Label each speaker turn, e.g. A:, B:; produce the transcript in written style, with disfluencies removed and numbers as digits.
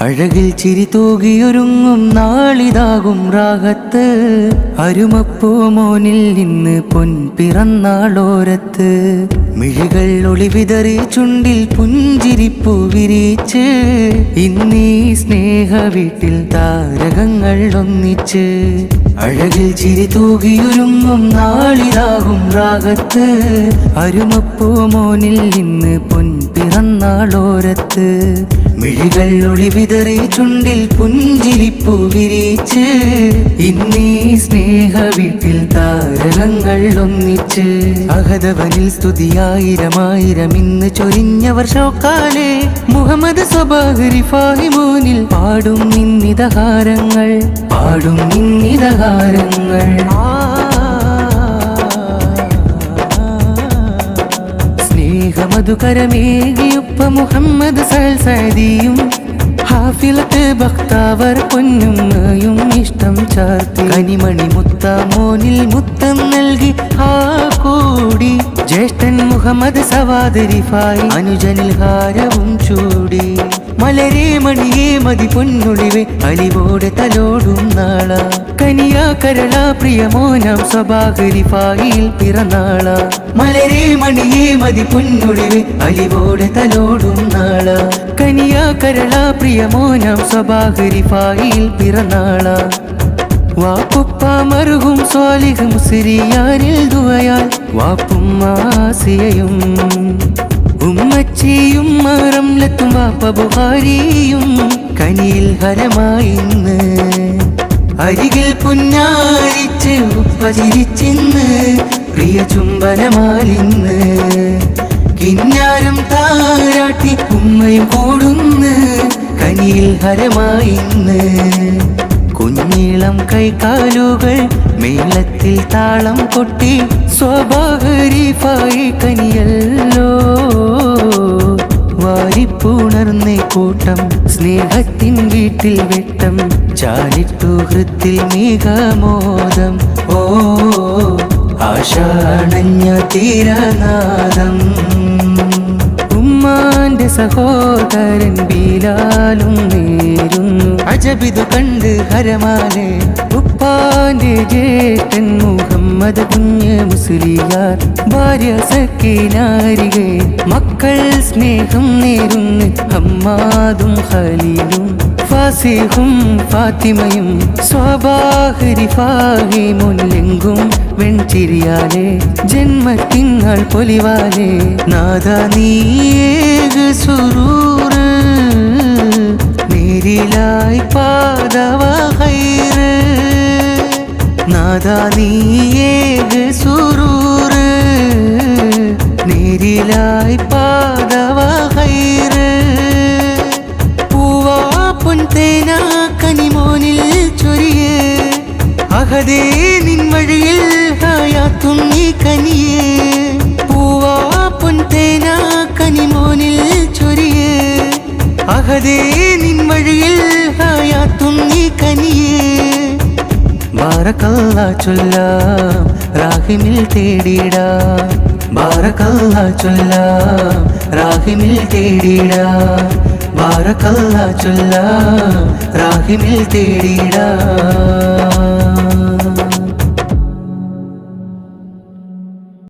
A: അഴകിൽ ചിരി തൂകിയൊരുങ്ങും നാളിതാകും റാഹത്ത്. അരുമപ്പൂ മോനിൽ നിന്ന് പൊൻ പിറന്നാളോരത്ത്. മിഴികൾ ഒളിവിതറി ചുണ്ടിൽ പുഞ്ചിരിപ്പൂ വിരിച്ച്. ഇന്നീ സ്നേഹ വീട്ടിൽ താരകങ്ങൾ ഒന്നിച്ച്. അഴകിൽ ചിരി തൂകിയൊരുങ്ങും നാളിതാകും റാഹത്ത്. അരുമപ്പൂ മോനിൽ നിന്ന് പൊൻ പിറന്നാളോരത്ത്. മിഴികൾ ഒളിവിതറി ചുണ്ടിൽ പുഞ്ചിരിപ്പൂ വിരിച്ച്. ഇന്നീ സ്നേഹ വീട്ടിൽ താരകങ്ങൾ ഒന്നിച്ച്. അഹദവനിൽ സ്തുതിയായിരമായിരം ഇന്ന് ചൊരിഞ്ഞവർ ഷൗക്കാലെ. മുഹമ്മദ് സ്വബാഹ് റിഫാഹി മോനിൽ പാടും ഇന്നിതഹാരങ്ങൾ, പാടും ഇന്നിതഹാരങ്ങൾ. മധുകരമേകിയുപ്പ മുഹമ്മദ് സഅദിയും ഹാഫിലത്ത് ബഖ്താവർ പൊന്നുമ്മയും ഇഷ്ടം ചാർത്തി. കനിമണി മുത്ത മോനിൽ മുത്തം നൽകി ആ കൂടി. ജ്യേഷ്ഠൻ മുഹമ്മദ് സവാദ് റിഫായി അനുജനിൽ ഹാരവും ചൂടി. മലരേ മണിയേ മതി പൊന്നുളിവേ അലിവോടെ തലോടും നാള. കനിയാ കരള പ്രിയമോനാം സ്വബാഹ് റിഫായിൽ പിറന്നാള. മലരേ മണിയേ മതി പൊന്നുളിവേ അലിവോടെ തലോടും നാള. കനിയാ കരള പ്രിയമോനാം സ്വബാഹ് റിഫായിൽ പിറന്നാള. വാപ്പുപ്പ മറുകും സ്വാലിഹ് മുസ്രിയാരിൽ ദുവയാൽ വാപ്പും ആസിയയും ഉമ്മച്ചിയും റംലത്തും വാപ്പ ബുഹാരിയും കനിയിൽ ഹരമായിന്ന്. അരികിൽ പുന്നാരിച്ച് ഉപ്പ ചിരിച്ചിന്ന് പ്രിയ ചുംബനമാലിന്ന്. കിന്നാരം താരാട്ടി ഉമ്മയും കൂടുന്ന് കനിയിൽ ഹരമായിന്ന്. കുഞ്ഞിളം കൈകാലുകൾ മേളത്തിൽ താളം കൊട്ടി. സ്വബാഹ് റിഫായി കനിയല്ലോ വാരിപ്പുണർന്നേ കൂട്ടം. സ്നേഹത്തിൻ വീട്ടിൽ വെട്ടം ചാലിട്ടു ഹൃത്തിൽ മേഘമോദം. ഓ ആശാണഞ്ഞ തീരനാദം. ഉമ്മാന്റെ സഹോദരൻ ബിലാലും നേരുന്നു. അജബിതു കണ്ട് ഹരമാലെ ഉപ്പാന്റെ ജ്യേഷ്ഠൻ മുഹമ്മദ് കുഞ്ഞ് മുസ്ലിയാർ. ഭാര്യ സക്കീനാരികെ മക്കൾ സ്നേഹം നേരുന്നു. ഹമ്മാദും ഖലീലും ഫാസിഹും ഫാത്തിമയും സ്വബാഹ് റിഫാഹി മുല്ലെങ്കും വെൺചിരിയാലെ. ജന്മത്തിങ്ങൾ പൊലിവാലെ നാദ നീയേക് സുറൂറ്. നേരിലായി പാദവ ഖൈറ്. നാദ നീയേക് സുറൂറ്. നേരിലായി പാദവ ഖൈറ്. പൂവാ പൊൻതേന കനിമോനിൽ ചൊരിയേ. അഹദേ നിൻ വഴിയിൽ ഹയാത്തും നീ കനിയേ. പൂവാ പൊൻതേന കനിമോനിൽ ചൊരിയേ. അഹദേ നിൻ വഴിയിൽ ഹയാത്തും നീ കനിയേ. ബാറക്കല്ലാ ചൊല്ലാം റാഹിമിൽ തേടിടാം. ബാറക്കല്ലാ ചൊല്ലാം റാഹിമിൽ തേടിടാം. ബാറക്കല്ലാ ചൊല്ലാം റാഹിമിൽ തേടിടാം.